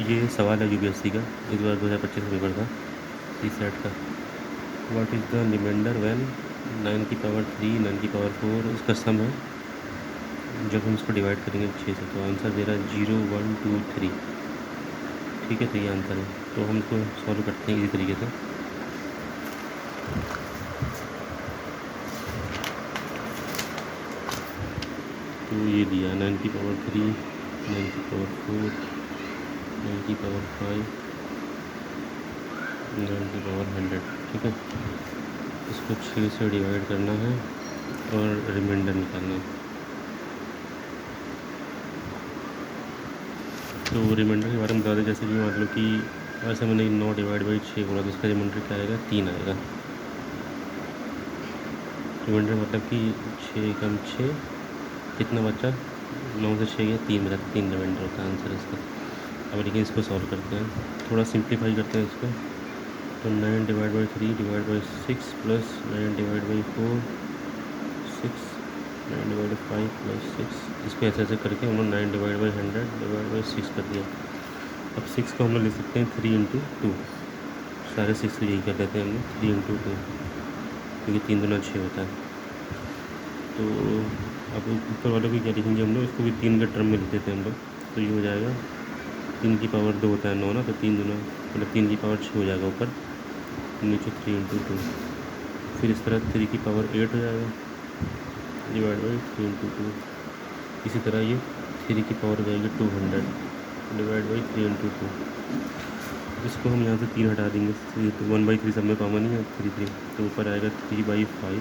ये सवाल है यूपीएससी का, इस बार 2025 का पेपर था सीसेट का। What is the reminder when 9 की पावर 3 9 की पावर 4 इसका सम है जब हम इसको डिवाइड करेंगे 6 से। तो आंसर दे रहा है 0 1 2 3। ठीक है, तो ये आंसर है। तो हम इसको सॉल्व करते हैं इसी तरीके से। तो ये दिया 9 की पावर 3 9 की पावर 4 9 की पावर 5 9 की पावर 100। ठीक है, इसको 6 से डिवाइड करना है और रिमाइंडर निकालना है। तो रिमाइंडर के बारे में बता दें, जैसे कि मान लो कि ऐसे मैंने 9 डिवाइड बाई 6 बोला, तो इसका रिमाइंडर क्या आएगा? 3 आएगा। रिमाइंडर मतलब कि 6 कम 6 कितना बचा? 9 से 6 गया 3 बचा, 3 रिमाइंडर होता है आंसर इसका। अब लेकिन इसको सॉल्व करते हैं, थोड़ा सिंप्लीफाई करते हैं इसको। तो 9 divide by 3 divide by 6 plus 9 divide by 4 6 9 divide 5 plus 6। इसको ऐसे ऐसे करके हम लोग 9 डिवाइड बाई 100 डिवाइड बाई 6 कर दिया। अब 6 को हम लोग लिख सकते हैं 3 इंटू 2। सारे 6 को यही कर देते हैं हम लोग 3 इंटू 2, क्योंकि 3 दूना 6 होता है। तो अब ऊपर वालों को क्या लिखेंगे हम लोग? इसको भी 3 के टर्म में लिख देते हैं हम लोग। तो ये हो जाएगा 3 की पावर 2 होता है 9 ना, तो 3 दूना मतलब 3 की पावर 6 हो जाएगा ऊपर, नीचे 3 इंटू 2। फिर इस तरह 3 की पावर 8 हो जाएगा डिवाइड बाई 3 इंटू 2। इसी तरह ये 3 की पावर हो जाएगी 200 डिवाइड बाई 3 इंटू 2। इसको हम यहाँ से 3 हटा देंगे, तो 1/3 सब में कॉमन ही है 3 तो ऊपर आएगा 3/5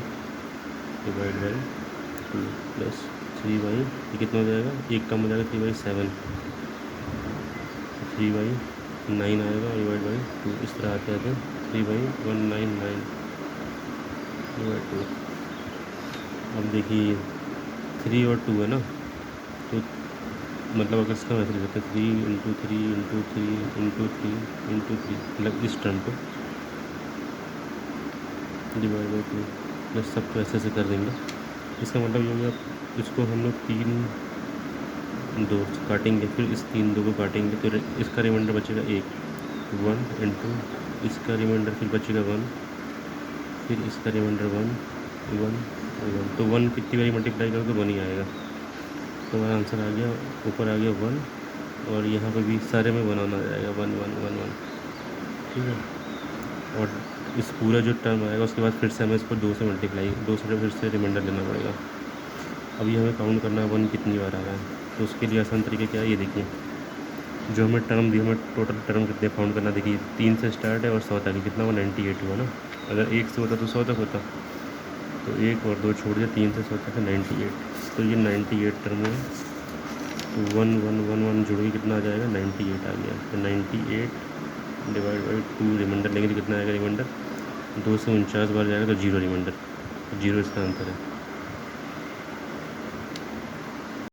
डिवाइड बाई 2 प्लस 3 ये कितना हो जाएगा? एक कम हो जाएगा 3/7 3/9 आएगा डिवाइड बाई 2। इस तरह आते आते 3/199 डिवाइड 2। अब देखिए 3 और 2 है ना, तो मतलब अगर इसका ऐसे लिख सकते हैं 3 इंटू 3 इंटू 3 इंटू 3 इंटू 3, मतलब इस टर्म को डिवाइड बाई 2 प्लस सबको ऐसे ऐसे कर देंगे। इसका मतलब ये हो गया, इसको हम लोग 3 2 काटेंगे, फिर इस 3 2 को काटेंगे, तो इसका रिमाइंडर बचेगा 1 1 इंटू इसका रिमाइंडर फिर बचेगा 1, फिर इसका रिमाइंडर 1 1 1। तो 1 कितनी बारी मल्टीप्लाई करो तो 1 ही आएगा। तो हमारा आंसर आ गया, ऊपर आ गया 1, और यहाँ पे भी सारे में 1 आना जाएगा 1 1 1 1। ठीक है, और इस पूरा जो टर्म आएगा उसके बाद फिर से हमें इसको 2 से मल्टीप्लाई 2 से फिर से रिमाइंडर लेना पड़ेगा। अभी हमें काउंट करना है 1 कितनी बार आ रहा है। तो उसके लिए आसान तरीका क्या है, ये देखिए, जो हमें टर्म दी, हमें टोटल टर्म कितने काउंट करना, देखिए 3 से स्टार्ट है और 100 तक, कितना हुआ? 98 हुआ ना। अगर 1 से होता तो 100 तक होता, तो 1 और 2 छोड़ दिया, 3 से 100 तक है 98। तो ये 98 टर्म है, तो 1 1 1 1 जुड़ के कितना आ जाएगा? 98 आ गया। तो 98 डिवाइड बाई 2 रिमाइंडर लेंगे तो कितना आएगा रिमाइंडर? 2 से 49 बार जाएगा तो 0 रिमाइंडर, 0 इसका आंसर है।